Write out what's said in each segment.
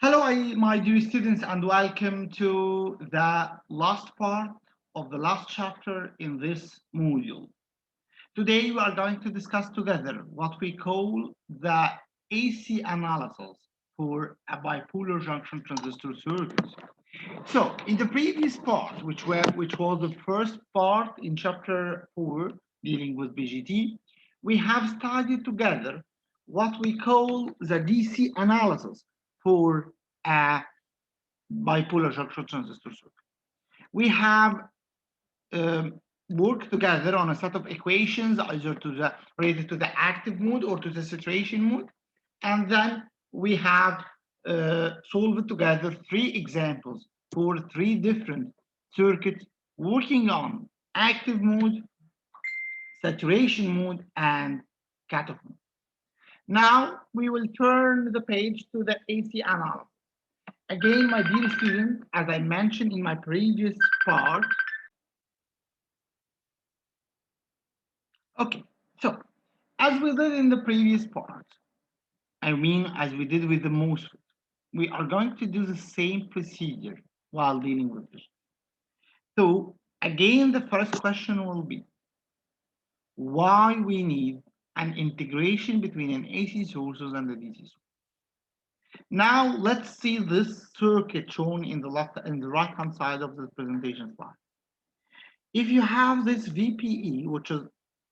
Hello, my dear students, and welcome to the last part of the last chapter in this module. Today, we are going to discuss together what we call the AC analysis for a bipolar junction transistor circuit. So, in the previous part, which was the first part in chapter 4, dealing with BJT, we have studied together what we call the DC analysis for a bipolar junction transistor circuit. We have worked together on a set of equations, either related to the active mode or to the saturation mode, and then we have solved together three examples for three different circuits working on active mode, saturation mode, and cutoff mode. Now we will turn the page to the AC analysis. Again, my dear students, as I mentioned in my previous part, okay, so as we did in the previous part, as we did with the MOSFET, we are going to do the same procedure while dealing with this. So again, the first question will be why we need an integration between an AC sources and the DC source. Now let's see this circuit shown in the right hand side of the presentation slide. If you have this VPE, which is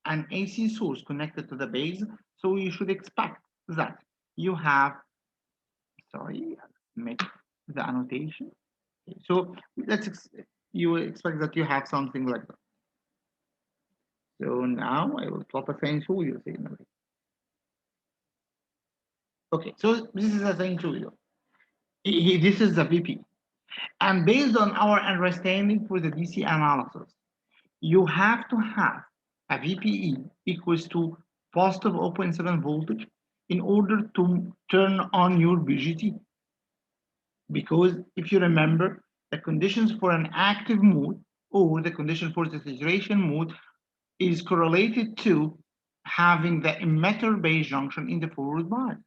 an AC source connected to the base, so you should expect that you have, make the annotation. So you will expect that you have something like that. So now I will plot a sinusoidal signal. Okay, so this is a sinusoidal. This is the VP. And based on our understanding for the DC analysis, you have to have a VPE equals to positive 0.7 voltage in order to turn on your BJT. Because if you remember, the conditions for an active mode or the condition for the saturation mode is correlated to having the emitter base junction in the forward bias.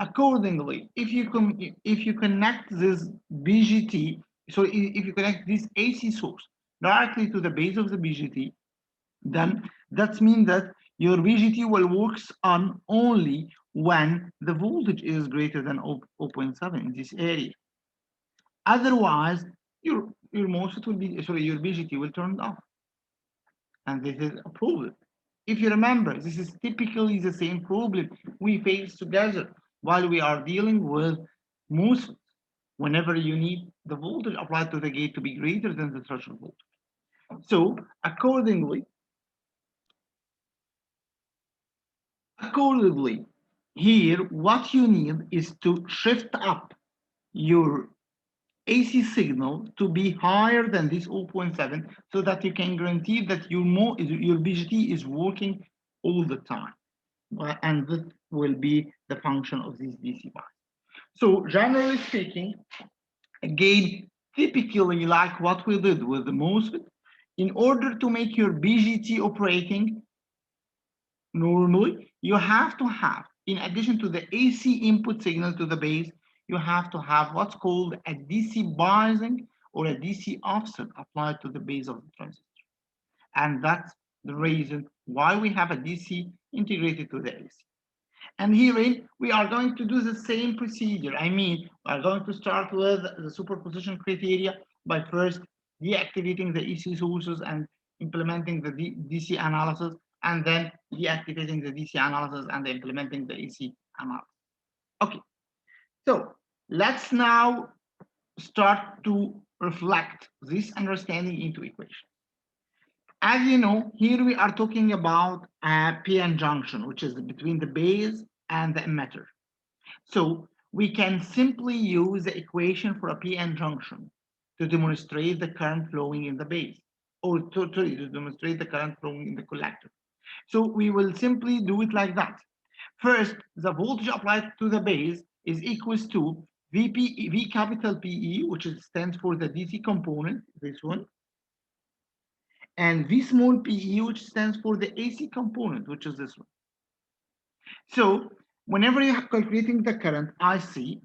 Accordingly, if you connect this BJT, so if you connect this AC source directly to the base of the BJT, then that means that your BJT will work on only when the voltage is greater than 0.7 in this area. Otherwise, your MOSFET will be, your BJT will turn off. And this is a problem. If you remember, this is typically the same problem we face together while we are dealing with MOSFET. Whenever you need the voltage applied to the gate to be greater than the threshold voltage. So accordingly, here what you need is to shift up your AC signal to be higher than this 0.7 so that you can guarantee that your BJT is working all the time. And that will be the function of this DC bias. So generally speaking, again, typically like what we did with the MOSFET, in order to make your BJT operating normally, you have to have, in addition to the AC input signal to the base, you have to have what's called a DC biasing or a DC offset applied to the base of the transistor. And that's the reason why we have a DC integrated to the AC. And herein, we are going to do the same procedure. We are going to start with the superposition criteria by first deactivating the AC sources and implementing the DC analysis, and then deactivating the DC analysis and implementing the AC analysis. Okay, so let's now start to reflect this understanding into equation. As you know, here we are talking about a PN junction, which is between the base and the emitter. So we can simply use the equation for a PN junction to demonstrate the current flowing in the base, or to demonstrate the current flowing in the collector. So we will simply do it like that. First, the voltage applied to the base is equals to V capital PE, which stands for the DC component, this one, and V small PE, which stands for the AC component, which is this one. So whenever you are calculating the current IC,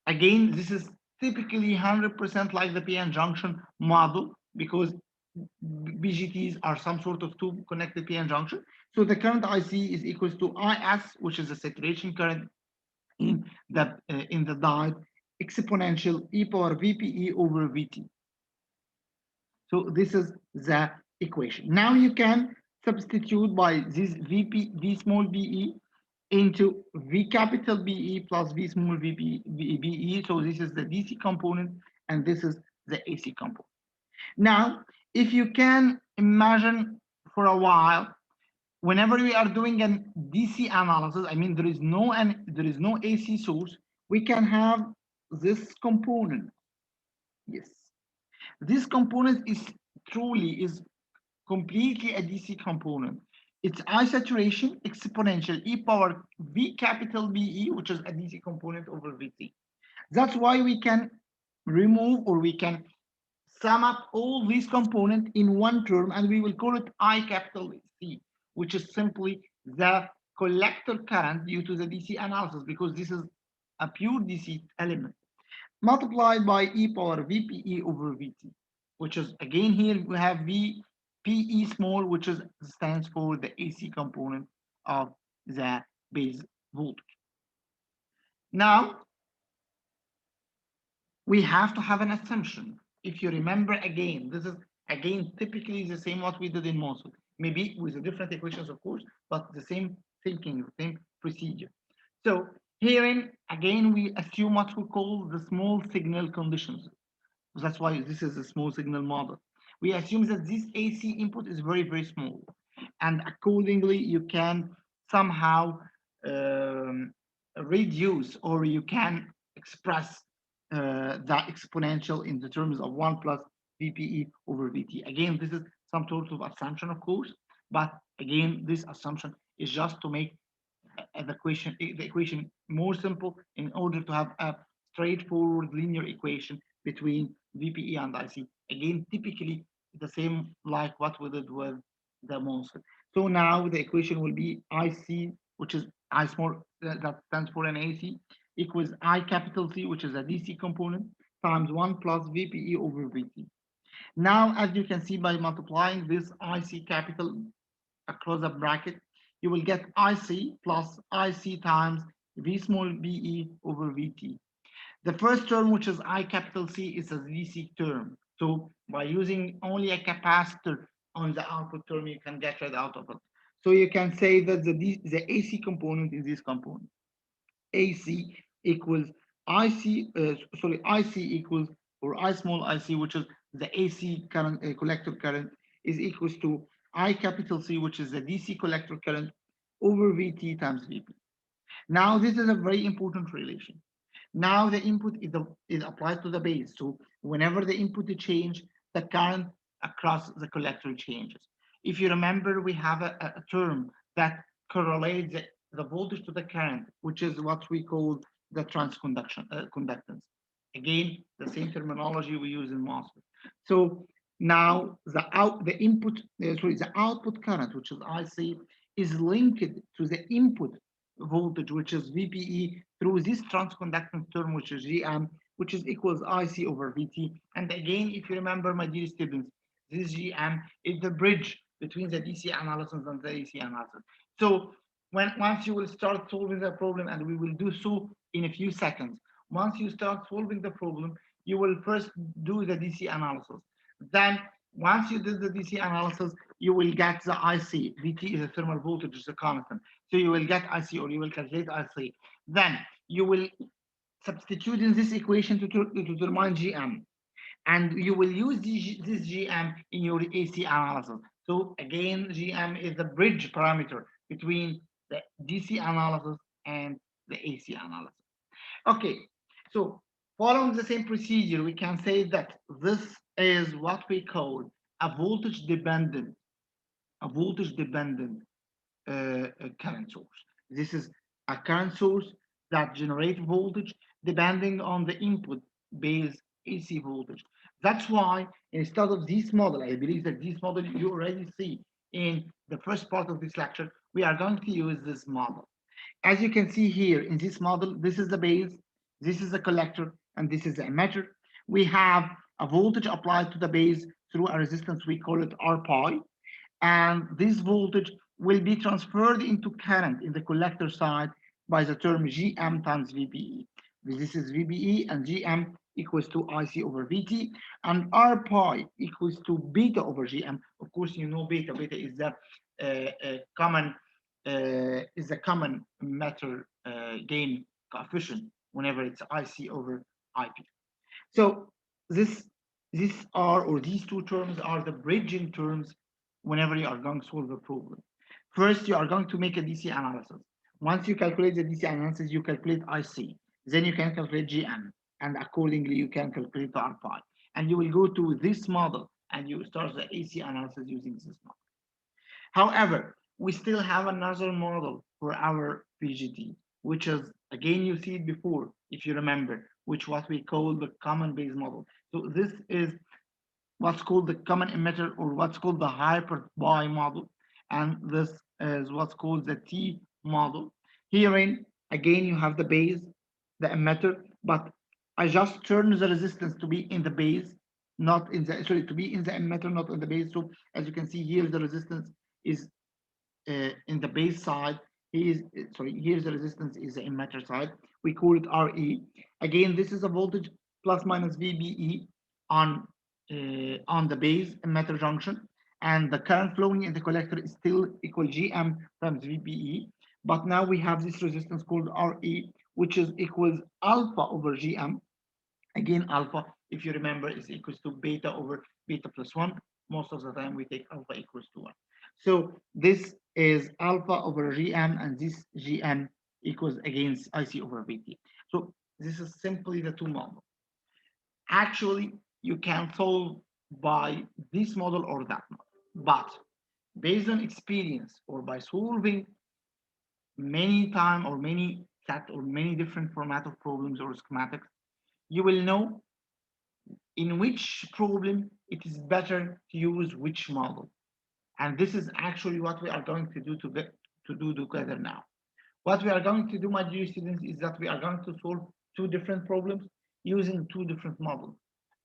Again, this is typically 100% like the PN junction model because BGTs are some sort of two connected PN junction. So the current IC is equals to IS, which is the saturation current in the diode, exponential e power VPE over VT. So this is the equation. Now you can substitute by this V small be into V capital BE plus V small BE. So this is the DC component and this is the AC component. Now, if you can imagine for a while, whenever we are doing an DC analysis, I mean there is no AC source, we can have this component. Yes, this component is completely a DC component. It's I saturation exponential e power V capital BE, which is a DC component over VT. That's why we can remove or we can sum up all these components in one term, and we will call it I capital C, which is simply the collector current due to the DC analysis, because this is a pure DC element, multiplied by e power VPE over VT, which is, again, here we have VPE small, which stands for the AC component of the base voltage. Now, we have to have an assumption. If you remember, again, this is typically the same what we did in MOSFET, maybe with the different equations, of course, but the same thinking, the same procedure. So herein, again, we assume what we call the small signal conditions. That's why this is a small signal model. We assume that this AC input is very, very small. And accordingly, you can somehow reduce, or you can express that exponential in the terms of 1 plus VPE over VT. Again, this is some sort of assumption, of course, but again, this assumption is just to make the equation more simple in order to have a straightforward linear equation between VPE and IC. Again, typically the same like what we did with the MOSFET. So now the equation will be IC, which is I small, that stands for an AC, equals I capital C, which is a DC component, times 1 plus VPE over VT. Now, as you can see, by multiplying this IC capital across the bracket, you will get IC plus IC times V small be over VT. The first term, which is I capital C, is a DC term. So by using only a capacitor on the output term, you can get rid out of it. So you can say that the AC component is this component. AC equals IC equals, or I small IC, which is the AC current, collector current, is equals to I capital C, which is the DC collector current, over VT times VP. Now, this is a very important relation. Now the input is applied to the base. So whenever the input change, the current across the collector changes. If you remember, we have a term that correlates the voltage to the current, which is what we call the conductance. Again, the same terminology we use in MOSFET. So now the output current, which is IC, is linked to the input voltage, which is VPE, through this transconductance term, which is GM, which is equals IC over VT. And again, if you remember, my dear students, this GM is the bridge between the DC analysis and the AC analysis. So once you will start solving the problem, and we will do so in a few seconds, once you start solving the problem, you will first do the DC analysis. Then once you do the DC analysis, you will get the IC. VT is a thermal voltage, is a constant. So you will get IC, or you will calculate IC. Then you will substitute in this equation to determine GM. And you will use this GM in your AC analysis. So again, GM is the bridge parameter between the DC analysis and the AC analysis. Okay, so following the same procedure, we can say that this is what we call a voltage dependent current source. This is a current source that generates voltage depending on the input base AC voltage. That's why instead of this model, I believe that this model you already see in the first part of this lecture, we are going to use this model. As you can see here in this model, this is the base, This is the collector, and this is the emitter. We have a voltage applied to the base through a resistance, we call it R pi, and this voltage will be transferred into current in the collector side by the term Gm times VBE. This is VBE, and Gm equals to IC over VT, and R pi equals to beta over Gm. Of course, you know beta. Beta is the common matter gain coefficient whenever it's IC over IP. So this these two terms are the bridging terms whenever you are going to solve a problem. First, you are going to make a DC analysis. Once you calculate the DC analysis, you calculate IC. Then you can calculate GM, and accordingly you can calculate the R pi. And you will go to this model and you start the AC analysis using this model. However, we still have another model for our BJT, which is, again, you see it before, if you remember, which what we call the common base model. So this is what's called the common emitter, or what's called the hyper bi model. And this is what's called the T model. Herein, again, you have the base, the emitter, but I just turn the resistance to be in the base, not in the, sorry, to be in the emitter, not in the base. So as you can see here, the resistance is in the base side. Here's the resistance is the emitter side. We call it RE. Again, this is a voltage plus minus VBE on the base emitter junction, and the current flowing in the collector is still equal Gm times VBE. But now we have this resistance called RE, which is equals alpha over Gm. Again, alpha, if you remember, is equals to beta over beta plus 1. Most of the time we take alpha equals to 1. So this is alpha over Gm, and this Gm equals against IC over VT. So this is simply the two models. Actually, you can solve by this model or that model, but based on experience or by solving many time or many set or many different format of problems or schematics, you will know in which problem it is better to use which model. And this is actually what we are going to do together now. What we are going to do, my dear students, is that we are going to solve two different problems using two different models,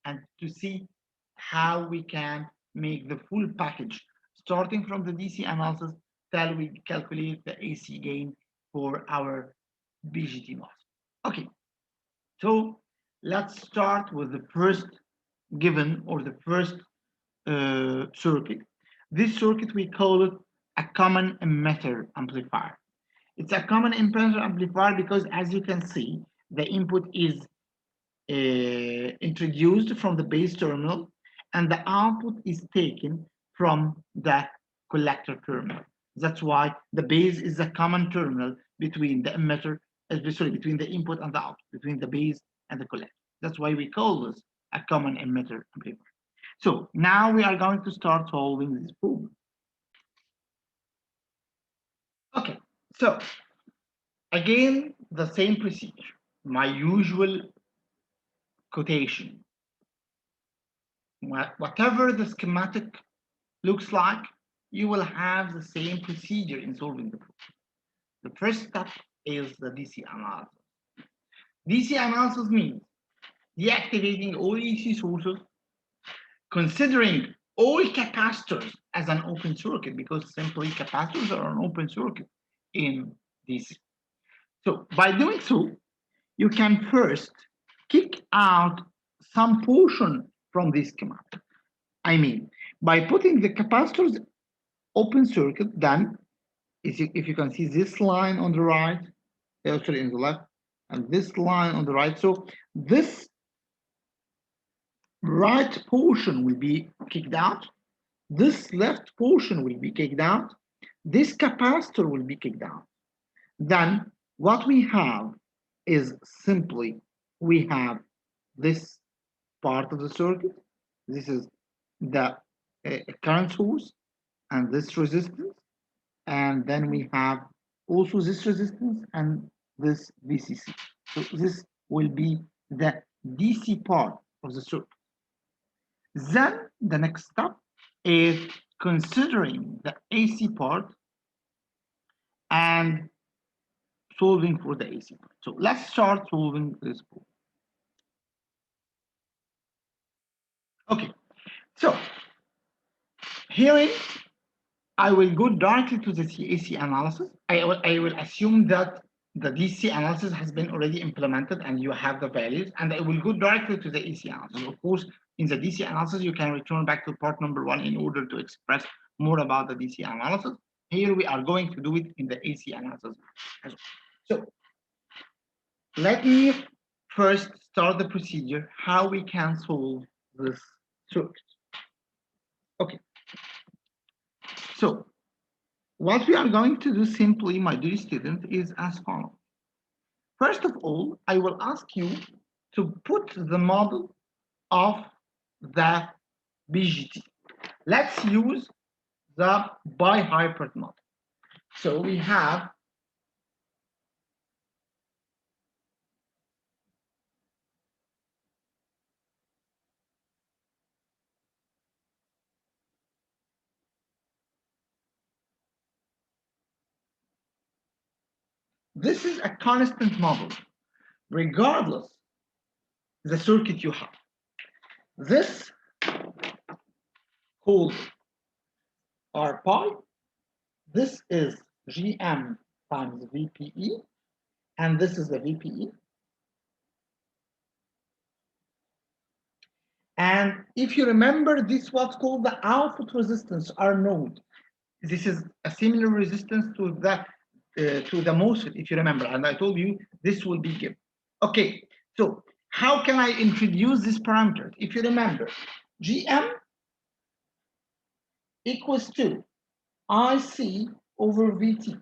and to see how we can make the full package, starting from the DC analysis till we calculate the AC gain for our BJT loss. Okay, so let's start with the first given, or the first circuit. This circuit, we call it a common emitter amplifier. It's a common emitter amplifier because, as you can see, the input is introduced from the base terminal, and the output is taken from the collector terminal. That's why the base is the common terminal between the emitter, between the input and the output, between the base and the collector. That's why we call this a common emitter amplifier. So now we are going to start solving this problem. Okay, so again, the same procedure, my usual quotation. Whatever the schematic looks like, you will have the same procedure in solving the problem. The first step is the DC analysis. DC analysis means deactivating all AC sources, considering all capacitors as an open circuit, because simply capacitors are an open circuit in DC. So by doing so, you can first kick out some portion from this schematic. I mean, by putting the capacitors open circuit, then if you can see this line on the right, actually in the left, and this line on the right, so this right portion will be kicked out, this left portion will be kicked out, this capacitor will be kicked out. Then what we have is simply, we have this part of the circuit. This is the current source and this resistance. And then we have also this resistance and this VCC. So this will be the DC part of the circuit. Then the next step is considering the AC part and solving for the AC. So let's start solving this problem. Okay, so here I will go directly to the AC analysis. I will assume that the DC analysis has been already implemented and you have the values, and I will go directly to the AC analysis. Of course, in the DC analysis, you can return back to part number 1 in order to express more about the DC analysis. Here we are going to do it in the AC analysis as well. So let me first start the procedure how we can solve this circuit. Okay, so what we are going to do simply, my dear student, is as follows. First of all, I will ask you to put the model of the BJT. Let's use the bi-hybrid model. So we have this is a constant model, regardless the circuit you have. This called R pi. This is GM times VPE, and this is the VPE. And if you remember, this is what's called the output resistance, R node. This is a similar resistance to the MOSFET, if you remember, and I told you this will be given. Okay, so how can I introduce this parameter? If you remember, GM equals to IC over VT.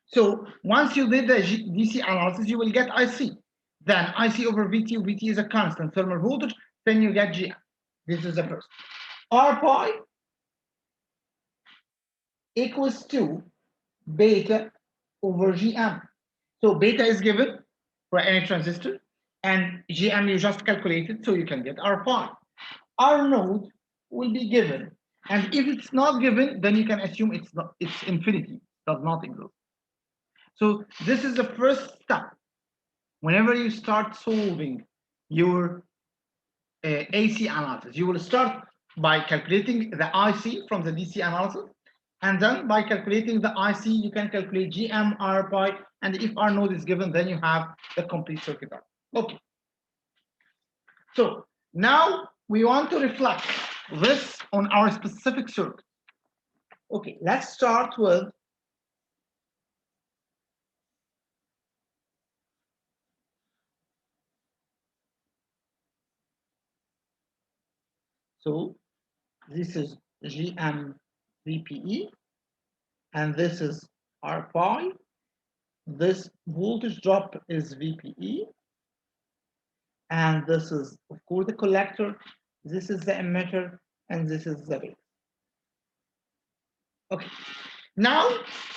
So once you did the DC analysis, you will get IC. Then IC over VT, VT is a constant thermal voltage, then you get GM. This is the first. R pi equals to beta over GM. So beta is given for any transistor, and GM you just calculated, so you can get R pi. R node will be given, and if it's not given, then you can assume it's infinity, does not exist. So this is the first step. Whenever you start solving your AC analysis, you will start by calculating the IC from the DC analysis, and then by calculating the IC, you can calculate GM, R pi, and if R node is given, then you have the complete circuit. Okay. So now we want to reflect this on our specific circuit. Okay, let's start with so this is GM VPE, and this is R pi. This voltage drop is VPE, and this is, of course, the collector. This is the emitter, and this is the base. Okay. Now,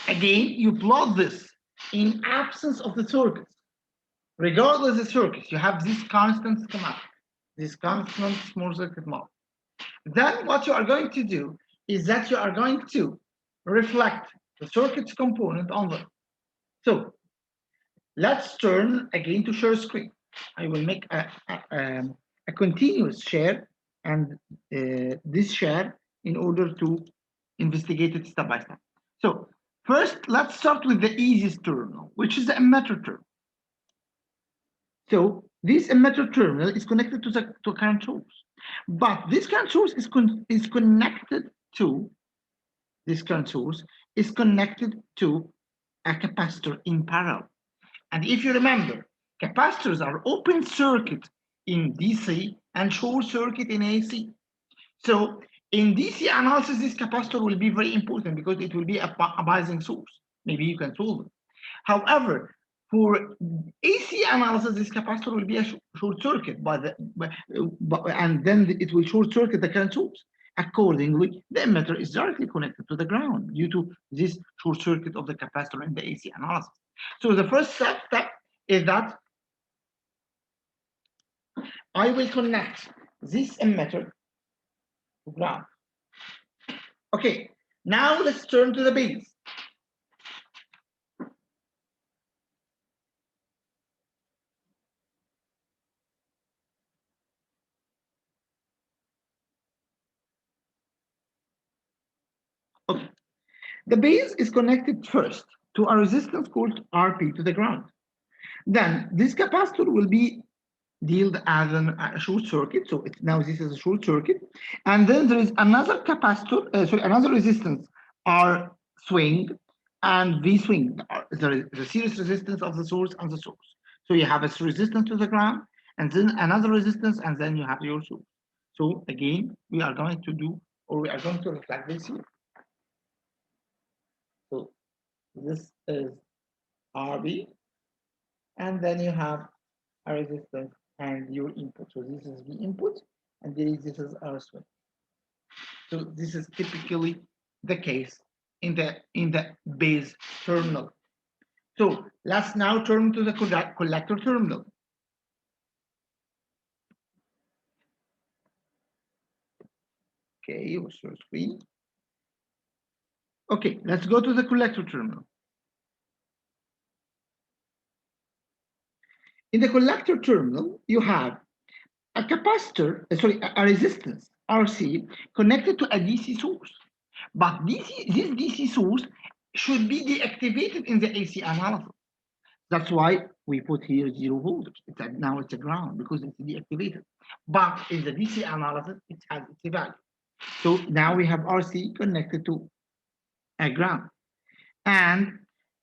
again, you plot this in absence of the circuits. Regardless of the circuits, you have this constant schematic, this constant small circuit model. Then what you are going to do is that you are going to reflect the circuits component on them. So let's turn again to share screen. I will make a continuous share, and this share in order to investigate it step by step. So first, let's start with the easiest terminal, which is the emitter terminal. So this emitter terminal is connected to current source, but this current source is connected to this current source is connected to a capacitor in parallel. And if you remember, capacitors are open circuit in DC and short circuit in AC. So in DC analysis, this capacitor will be very important because it will be a biasing source. Maybe you can solve it. However, for AC analysis, this capacitor will be a short circuit, and then it will short circuit the current source. Accordingly, the emitter is directly connected to the ground due to this short circuit of the capacitor in the AC analysis. So the first step is that I will connect this emitter to ground. Okay, now let's turn to the base. Okay. The base is connected first to a resistance called RP to the ground. Then this capacitor will be dealt as a short circuit. So now this is a short circuit. And then there is another capacitor, another resistance R swing and V swing, the series resistance of the source and the source. So you have a resistance to the ground and then another resistance and then you have your source. So again, we are going to do, or we are going to reflect this here. So this is RB, and then you have a resistance and your input. So this is the input, and this is our swing. So this is typically the case in the base terminal. So let's now turn to the collector terminal. Okay, your screen. Okay, let's go to the collector terminal. In the collector terminal, you have a capacitor, a resistance RC connected to a DC source. But this DC source should be deactivated in the AC analysis. That's why we put here 0 voltage. Now it's a ground because it's deactivated. But in the DC analysis, it has its value. So now we have RC connected to a ground. And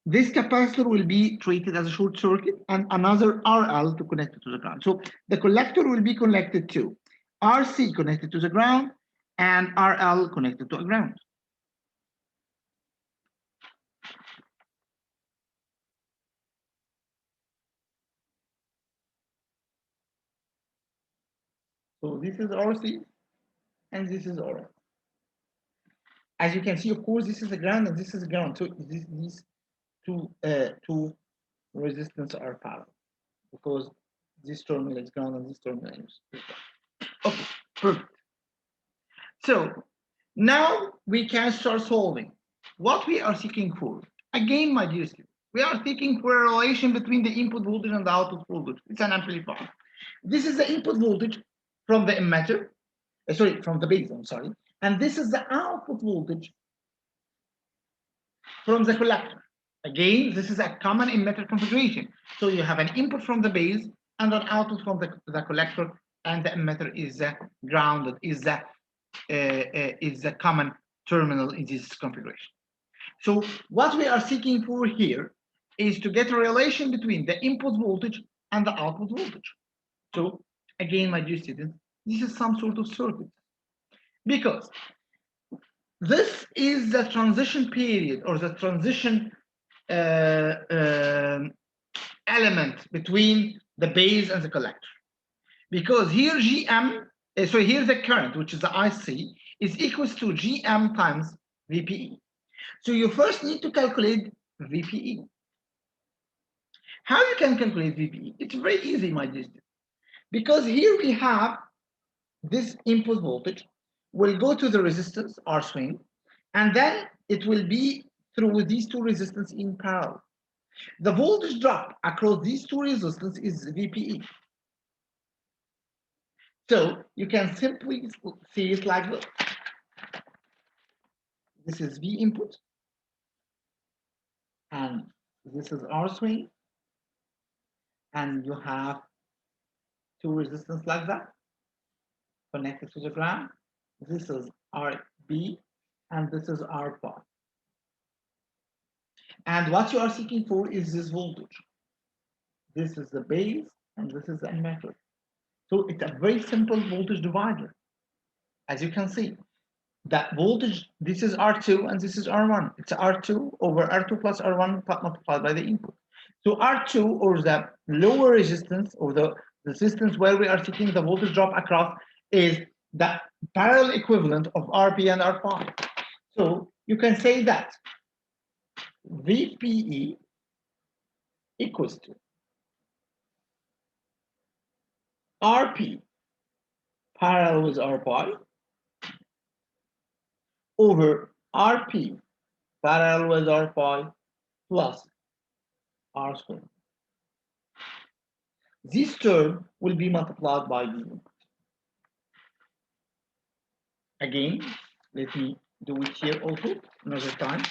this capacitor will be treated as a short circuit and another RL to connect it to the ground. So the collector will be connected to RC connected to the ground and RL connected to a ground. So this is RC and this is RL. As you can see, of course, this is the ground and this is the ground. So these two resistance are parallel because this terminal is ground and this terminal is ground. Okay, perfect. So now we can start solving what we are seeking for. Again, my dear students, we are seeking for a relation between the input voltage and the output voltage. It's an amplifier. This is the input voltage from the emitter, from the base, I'm sorry. And this is the output voltage from the collector. Again, this is a common emitter configuration. So you have an input from the base and an output from the collector, and the emitter is grounded, is the common terminal in this configuration. So what we are seeking for here is to get a relation between the input voltage and the output voltage. So again, my dear students, this is some sort of circuit because this is the transition period or the transition element between the base and the collector. Because here GM, so here the current, which is the IC, is equals to GM times VPE. So you first need to calculate VPE. How you can calculate VPE? It's very easy, my dear students. Because here we have this input voltage will go to the resistance R swing, and then it will be through these two resistances in parallel. The voltage drop across these two resistances is VPE. So you can simply see it like this. This is V input, and this is R swing, and you have two resistance like that connected to the ground. This is RB, and this is R bar. And what you are seeking for is this voltage. This is the base, and this is the emitter. So it's a very simple voltage divider. As you can see, that voltage, this is R2 and this is R1. It's R2 over R2 plus R1 multiplied by the input. So R2, or the lower resistance, or the resistance where we are seeking the voltage drop across, is the parallel equivalent of RP and R5. So you can say that VPE equals to RP parallel with R5 over RP parallel with R5 plus R squared. This term will be multiplied by the input. Again, let me do it here also another time.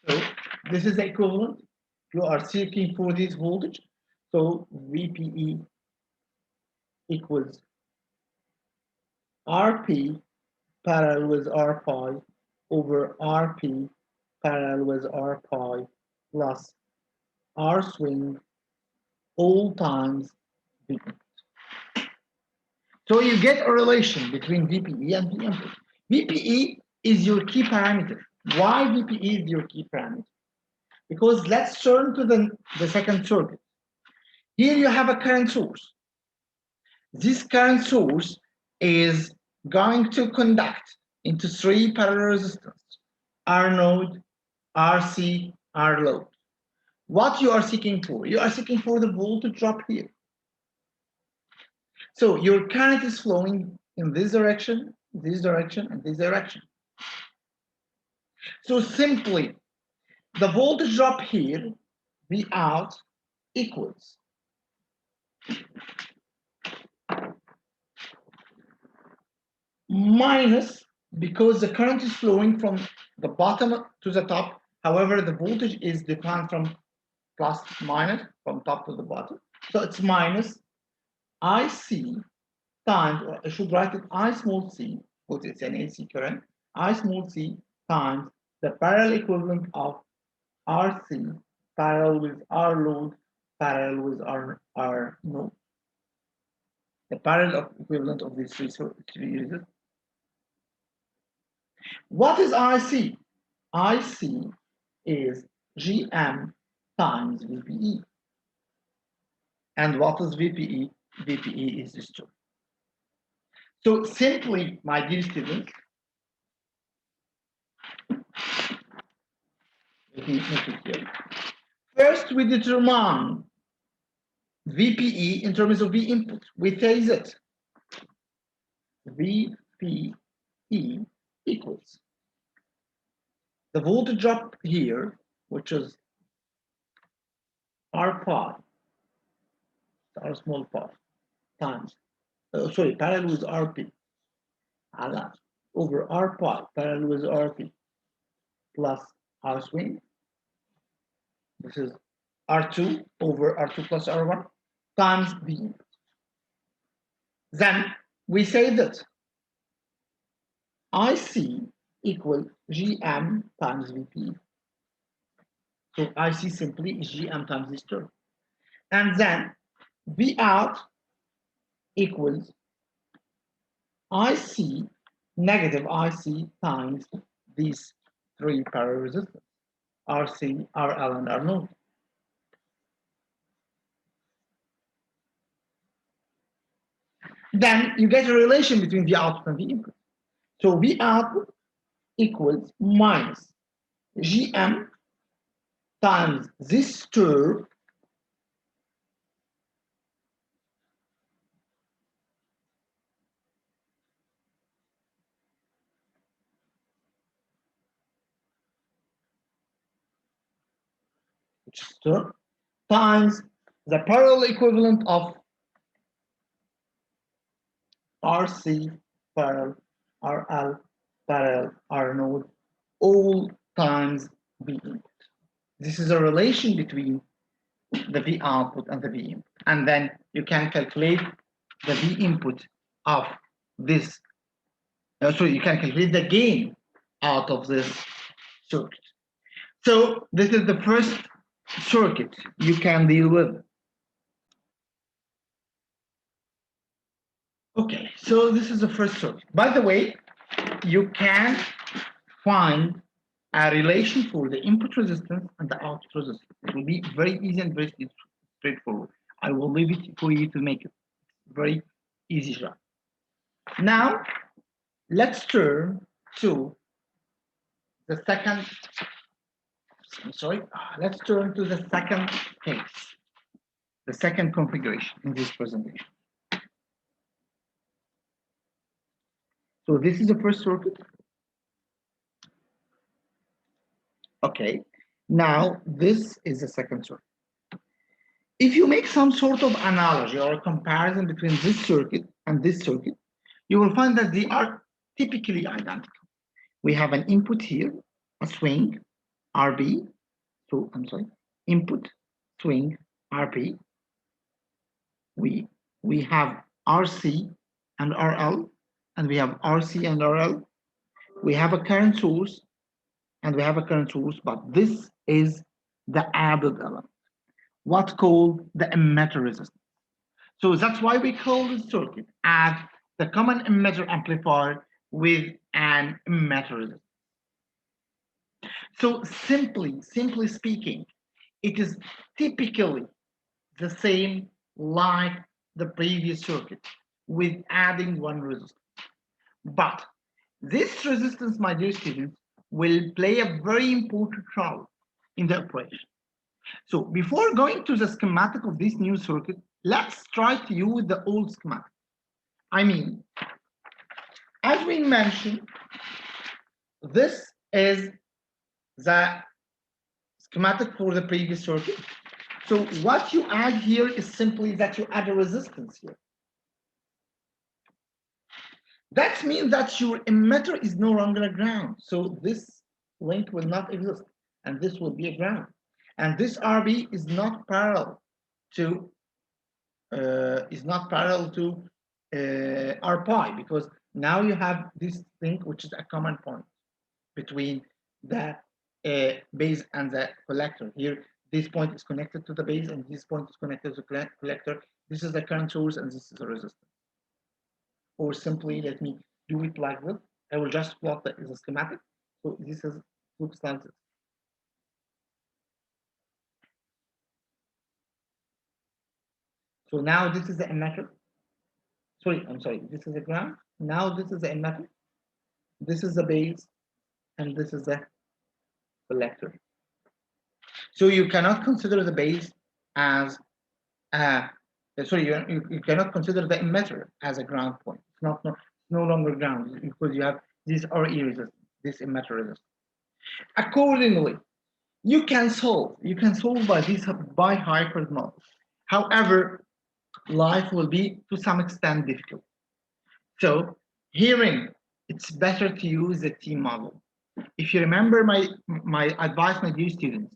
So this is the equivalent. You are seeking for this voltage. So VPE equals RP parallel with R pi over RP parallel with R pi plus R swing all times V. So you get a relation between VPE and V input. VPE is your key parameter. Why VPE is your key parameter? Because let's turn to the second circuit. Here you have a current source. This current source is going to conduct into three parallel resistors, R node, RC, R load. What you are seeking for? You are seeking for the voltage drop here. So your current is flowing in this direction, and this direction. So simply, the voltage drop here, V out, equals minus, because the current is flowing from the bottom to the top. However, the voltage is defined from plus minus, from top to the bottom. So it's minus IC times, or I should write it I small c, because it's an AC current, I small c times the parallel equivalent of RC parallel with R load parallel with R node. The parallel equivalent of these three resistors. What is IC? IC is GM times VPE. And what is VPE? VPE is this term. So simply, my dear students, let me make it here. First, we determine VPE in terms of V input. We say that VPE equals the voltage drop here, which is R pi, R small pi, times, parallel with RP, over R pi, parallel with RP, plus R swing. This is R2 over R2 plus R1 times V input. Then we say that IC equal GM times VP. So IC simply is GM times this term. And then V out equals IC, negative IC times these three parallel resistors, RC, RL, and R node. Then you get a relation between V output and V input. So V output equals minus GM times this term which is term times the parallel equivalent of RC parallel RL parallel R node all times V input. This is a relation between the V output and the V input. And then you can calculate the V input of this. So you can calculate the gain out of this circuit. So this is the first circuit you can deal with. Okay, so this is the first circuit. By the way, you can find a relation for the input resistance and the output resistance. It will be very easy and very straightforward. I will leave it for you to make it very easy job. Now, let's turn to the second. Let's turn to the second case, the second configuration in this presentation. So this is the first circuit. Okay, now this is the second circuit. If you make some sort of analogy or a comparison between this circuit and this circuit, you will find that they are typically identical. We have an input here, a swing, RB, so I'm sorry, input, swing, RB. We have RC and RL, and we have RC and RL. We have a current source, and we have a current source, but this is the added element, what's called the emitter resistance. So that's why we call this circuit as the common emitter amplifier with an emitter resistance. So simply speaking, it is typically the same like the previous circuit with adding one resistance. But this resistance, my dear students, will play a very important role in the operation. So before going to the schematic of this new circuit, let's try to use the old schematic. I mean, as we mentioned, this is the schematic for the previous circuit. So what you add here is simply that you add a resistance here. That means that your emitter is no longer a ground. So this link will not exist, and this will be a ground. And this RB is not parallel to R pi, because now you have this thing which is a common point between the base and the collector. Here, this point is connected to the base, and this point is connected to the collector. This is the current source, and this is a resistance. Or simply, let me do it like this. I will just plot the schematic. So this is looks like this. So now this is the emitter. Sorry, I'm sorry. This is the ground. Now this is the emitter. This is the base, and this is the collector. So you cannot consider the base as sorry, you cannot consider the emitter as a ground point. It's no longer ground because you have this RE resistance, this emitter resistance. Accordingly, you can solve by this by hybrid model. However, life will be to some extent difficult. So herein, it's better to use the T model. If you remember my advice, my dear students,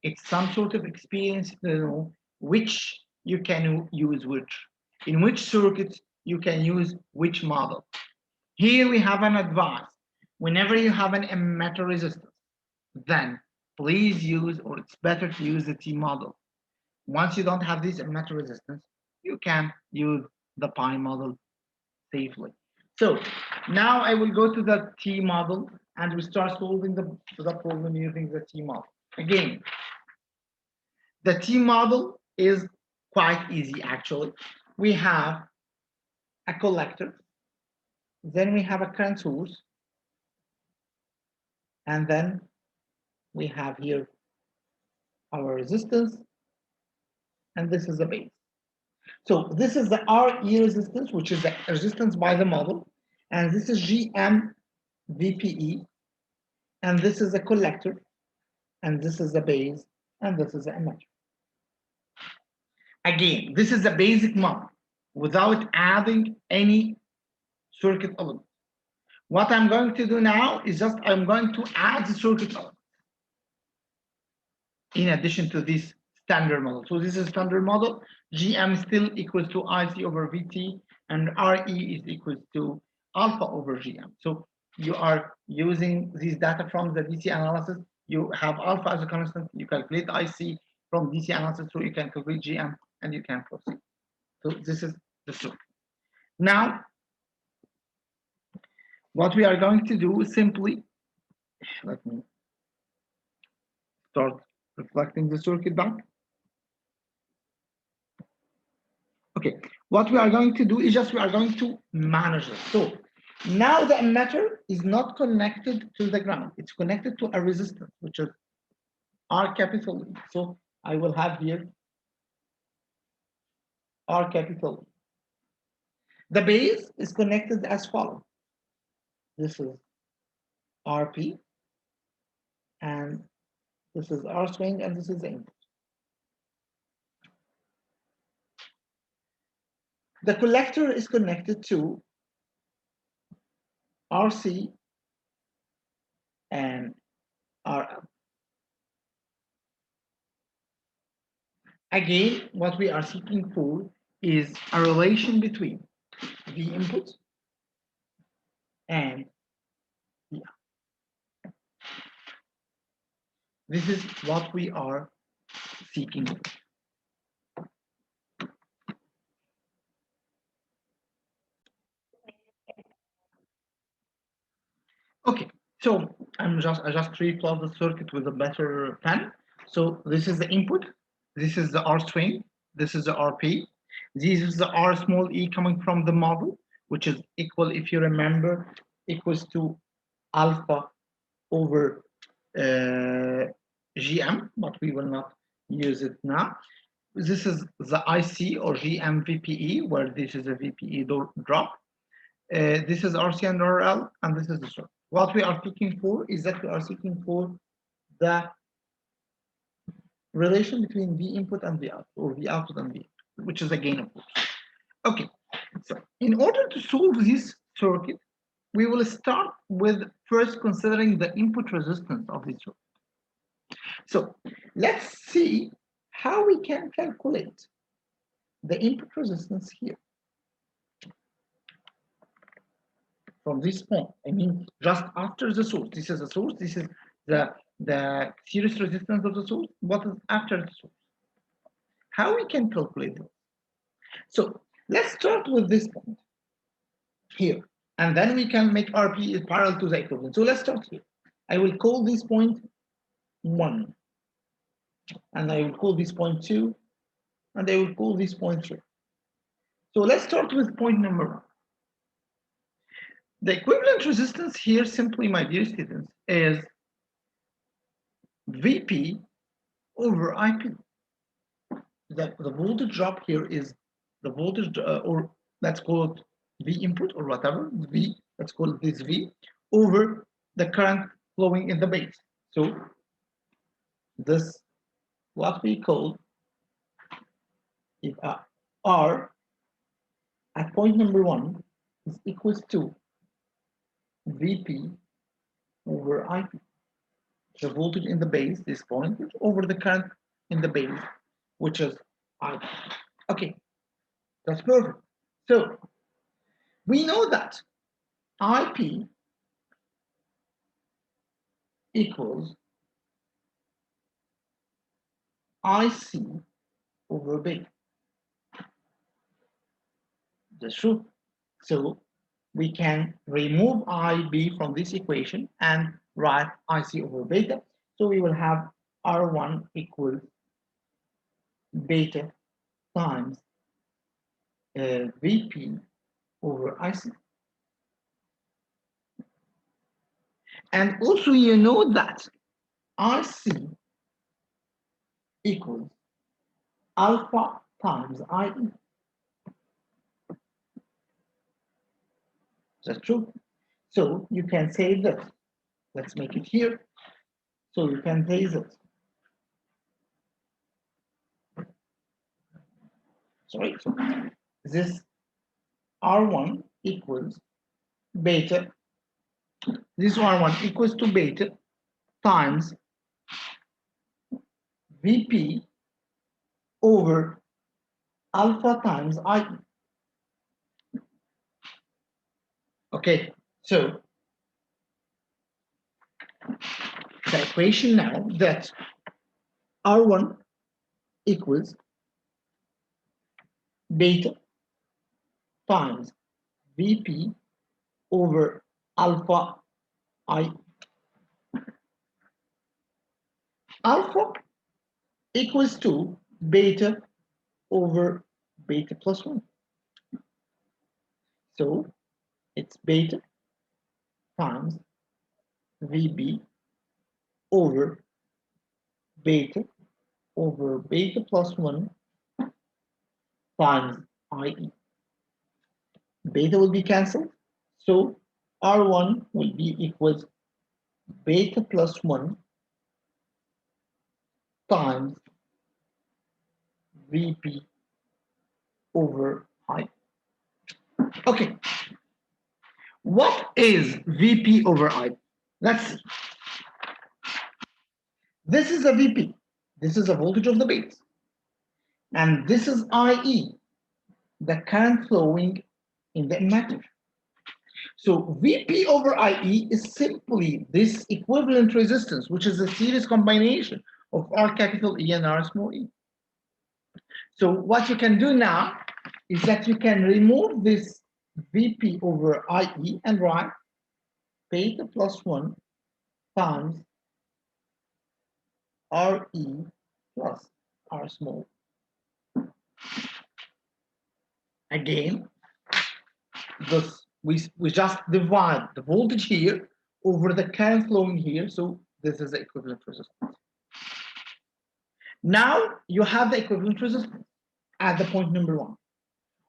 it's some sort of experience to know which you can use which, in which circuits you can use which model. Here we have an advice. Whenever you have an emitter resistance, then please use, or it's better to use the T model. Once you don't have this emitter resistance, you can use the pi model safely. So now I will go to the T model and we start solving the problem using the T model. Again, the T model is quite easy actually. We have a collector, then we have a current source, and then we have here our resistance, and this is the base. So this is the RE resistance, which is the resistance by the model, and this is GM VPE, and this is the collector, and this is the base, and this is the emitter. Again, this is the basic model without adding any circuit element. What I'm going to do now is just I'm going to add the circuit element in addition to this standard model. So this is standard model. GM still equals to IC over VT, and RE is equal to alpha over GM. So you are using these data from the DC analysis. You have alpha as a constant. You calculate IC from DC analysis, so you can calculate GM and you can proceed. So this is the circuit. Now, what we are going to do is simply, let me start reflecting the circuit back. Okay, what we are going to do is just we are going to manage it. So now the emitter is not connected to the ground. It's connected to a resistance, which is R capital E. So I will have here R capital E. The base is connected as follows. This is RP, and this is R swing, and this is the input. The collector is connected to RC and RL. Again, what we are seeking for is a relation between the input and the output. This is what we are seeking for. Okay, so I just replot the circuit with a better pen. So this is the input, this is the R swing, this is the RP, this is the R small e coming from the model, which is equal, if you remember, equals to alpha over GM, but we will not use it now. This is the IC or GM VPE, where this is a VPE drop. This is RC and RL, and this is the source. What we are seeking for is that we are seeking for the relation between V input and V output, or V output and V input, which is a gain of force. Okay, so in order to solve this circuit, we will start with first considering the input resistance of this circuit. So let's see how we can calculate the input resistance here. From this point, I mean, just after the source. This is the source, this is the series resistance of the source. What is after the source? How we can calculate this? So let's start with this point here, and then we can make RP is parallel to the equivalent. So let's start here. I will call this point 1, and I will call this point 2, and I will call this point 3. So let's start with point number 1. The equivalent resistance here, simply, my dear students, is VP over IP. The voltage drop here is the voltage, or let's call it V input or whatever, V, let's call it this V, over the current flowing in the base. So this, what we call if R at point number 1 is equals to VP over IP. The voltage in the base, this point, over the current in the base, which is IP. Okay, that's perfect. So we know that IP equals IC over beta. That's true. So we can remove IB from this equation and write IC over beta. So we will have R1 equals beta times VP over IC. And also you know that IC equals alpha times IE. That's true. So you can say this. Let's make it here. So you can say this. Sorry. So this R1 equals beta. This R1 equals to beta times VP over alpha times IE. Okay, so the equation now that R1 equals beta times VP over alpha I. Alpha equals to beta over beta plus 1. So it's beta times VB over beta plus 1 times IE. Beta will be cancelled. So R1 will be equals beta plus 1 times VP over I. Okay, what is VP over IP? Let's see. This is a VP. This is a voltage of the base. And this is IE, the current flowing in the emitter. So VP over IE is simply this equivalent resistance, which is a series combination of R capital E and R small e. So what you can do now is that you can remove this VP over IE and write beta plus 1 times RE plus R small. Again, this we just divide the voltage here over the current flowing here, so this is the equivalent resistance. Now you have the equivalent resistance at the point number 1.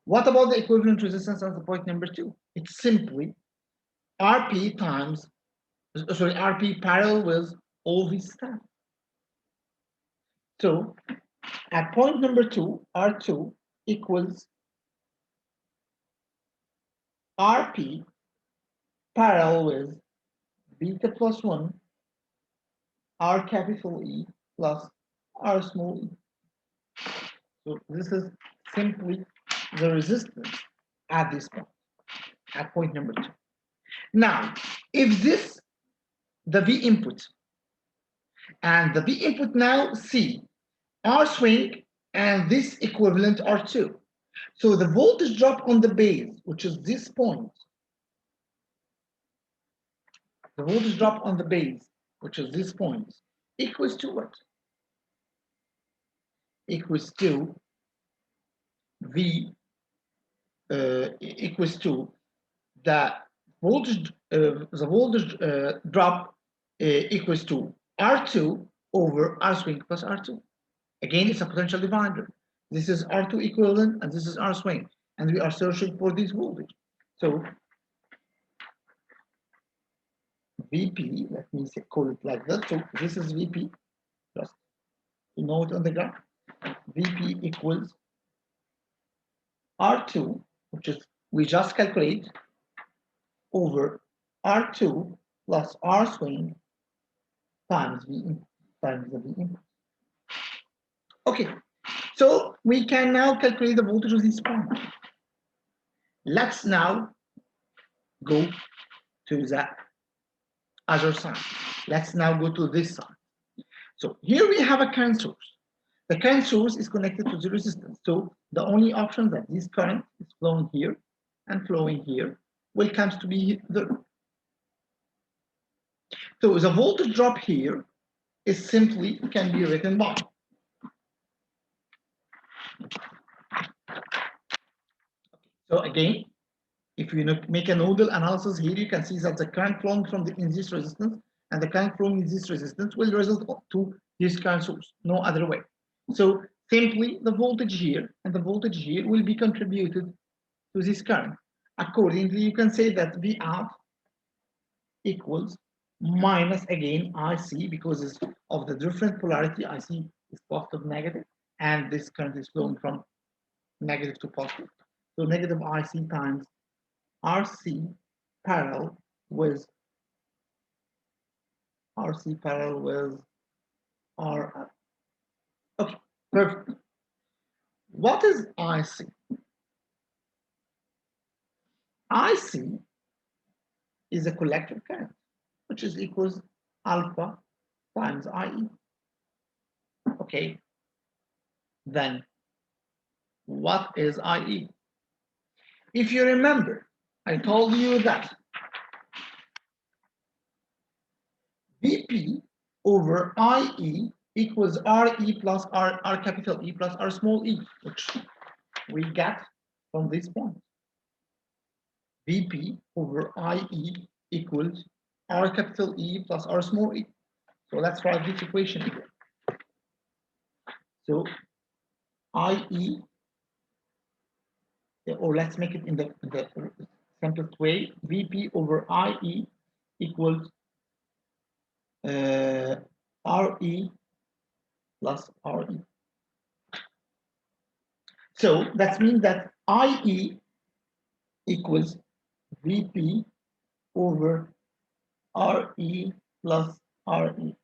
What about the equivalent resistance at the point number 2? It's simply RP times, RP parallel with all these stuff. So at point number 2, R2 equals RP parallel with beta plus 1 R capital E plus R small e. So this is simply the resistance at this point, at point number 2. Now, if this, the V input, and the V input now C, R swing, and this equivalent R2. So the voltage drop on the base, which is this point, the voltage drop on the base, which is this point, equals to what? Equals to V, equals to the voltage drop equals to R2 over R swing plus R2. Again, it's a potential divider. This is R2 equivalent and this is R swing, and we are searching for this voltage. So VP, let me call it like that. So this is VP, just to note on the graph. VP equals R2, which is we just calculate, over R2 plus R swing times V times the V input. Okay, so we can now calculate the voltage of this point. Let's now go to the other side. Let's now go to this side. So here we have a current source. The current source is connected to the resistance. So the only option that this current is flowing here and flowing here will come to be the. So the voltage drop here is simply can be written by. So again, if you make a nodal analysis here, you can see that the current flowing from in this resistance and the current flowing in this resistance will result to this current source, no other way. So simply the voltage here and the voltage here will be contributed to this current. Accordingly, you can say that V out equals minus again IC, because of the different polarity. IC is positive, negative, and this current is flowing from negative to positive. So negative IC times RC parallel with R. Okay, perfect. What is IC? IC is a collector current, which is equals alpha times IE. Okay, then what is IE? If you remember, I told you that VP over IE equals RE plus R capital E plus R small e, which we get from this point. VP over IE equals R capital E plus R small e. So let's write this equation here. So IE, or let's make it in the simplest way, VP over IE equals RE plus RE. So that means that IE equals VP over RE plus RE.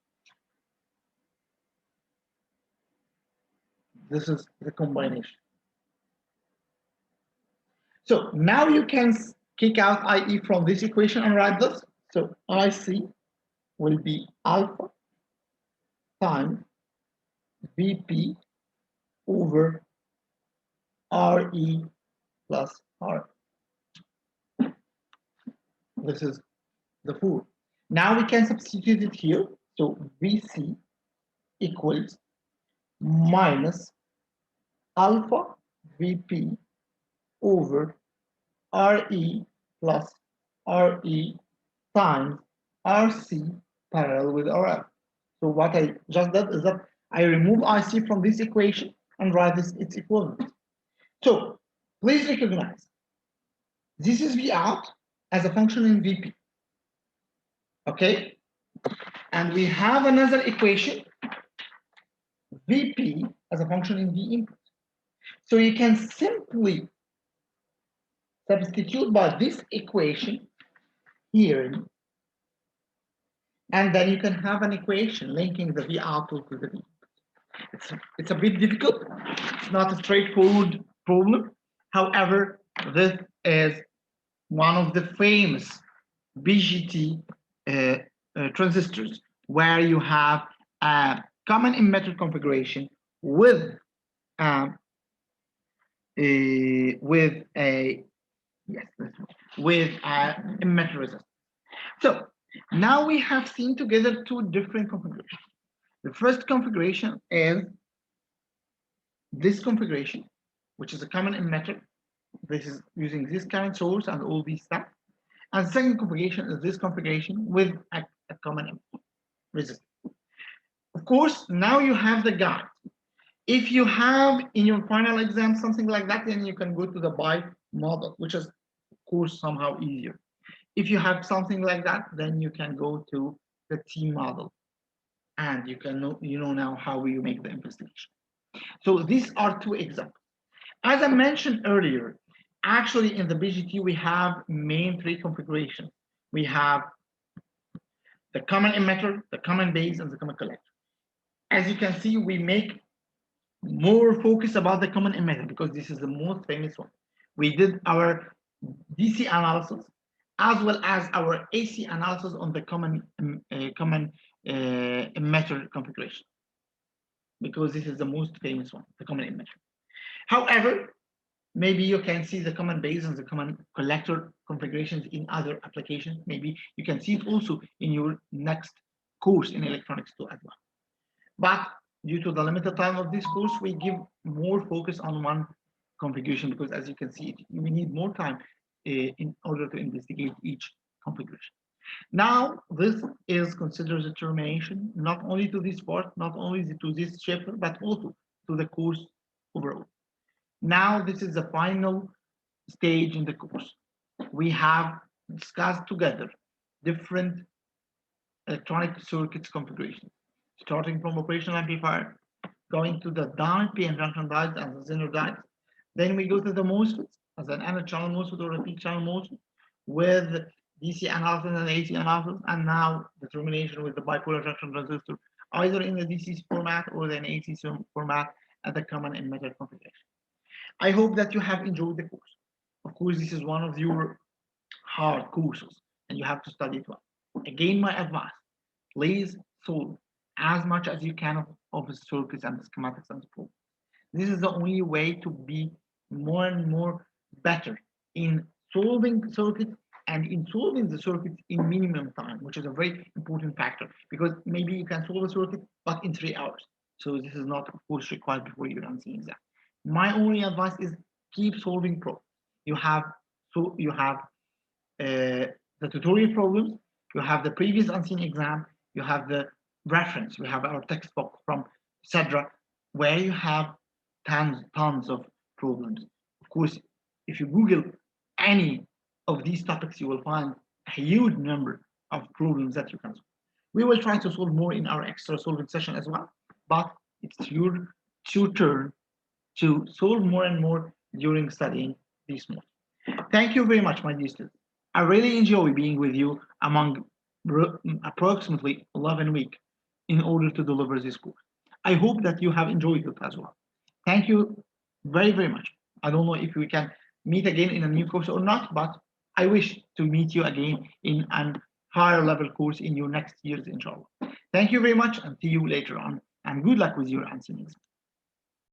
This is the combination. So now you can kick out IE from this equation and write this. So IC will be alpha times VP over RE plus R. This is the four. Now we can substitute it here. So VC equals minus alpha VP over RE plus RE times RC parallel with RL. So what I just did is that I remove IC from this equation and write this its equivalent. So please recognize this is V out as a function in VP. Okay? And we have another equation, VP as a function in V input. So you can simply substitute by this equation here, and then you can have an equation linking the V output to the V. It's a bit difficult. It's not a straightforward problem. However, this is one of the famous BJT transistors where you have a common emitter configuration with a emitter resistor. So now we have seen together two different configurations. The first configuration is this configuration, which is a common emitter. This is using this current source and all these stuff. And the second configuration is this configuration with a common resistor. Of course, now you have the guide. If you have in your final exam something like that, then you can go to the BI model, which is, of course, somehow easier. If you have something like that, then you can go to the T model, and you can know, now how you make the investigation. So these are two examples. As I mentioned earlier, actually in the BJT we have main three configurations. We have the common emitter, the common base, and the common collector. As you can see, we make more focus about the common emitter because this is the most famous one. We did our DC analysis as well as our AC analysis on the common emitter configuration because this is the most famous one, the common emitter. However, maybe you can see the common base and the common collector configurations in other applications. Maybe you can see it also in your next course in electronics too as well. But due to the limited time of this course, we give more focus on one configuration because, as you can see, we need more time in order to investigate each configuration. Now, this is considered a termination, not only to this part, not only to this chapter, but also to the course overall. Now, this is the final stage in the course. We have discussed together different electronic circuits configurations, starting from operational amplifier, going to the down PN junction diodes and the Zener diodes. Then we go to the MOSFETs as an N channel MOSFET or a P channel MOSFET with DC analysis and AC analysis, and now the termination with the bipolar junction transistor, either in the DC format or the AC format at the common emitter configuration. I hope that you have enjoyed the course. Of course, this is one of your hard courses, and you have to study it well. Again, my advice, please solve as much as you can of the circuits and the schematics and the programs. This is the only way to be more and more better in solving circuits and in solving the circuit in minimum time, which is a very important factor because maybe you can solve a circuit but in 3 hours. So this is not, of course, required before you run the exam. My only advice is keep solving problems. You have the tutorial problems, you have the previous unseen exam, you have the reference, you have our textbook from Cedra, where you have tons of problems. Of course, if you Google any of these topics, you will find a huge number of problems that you can solve. We will try to solve more in our extra solving session as well, but it's your turn to solve more and more during studying these modules. Thank you very much, my dear students. I really enjoy being with you among approximately 11 weeks in order to deliver this course. I hope that you have enjoyed it as well. Thank you very, very much. I don't know if we can meet again in a new course or not, but I wish to meet you again in a higher level course in your next years, inshallah. Thank you very much and see you later on. And good luck with your answers.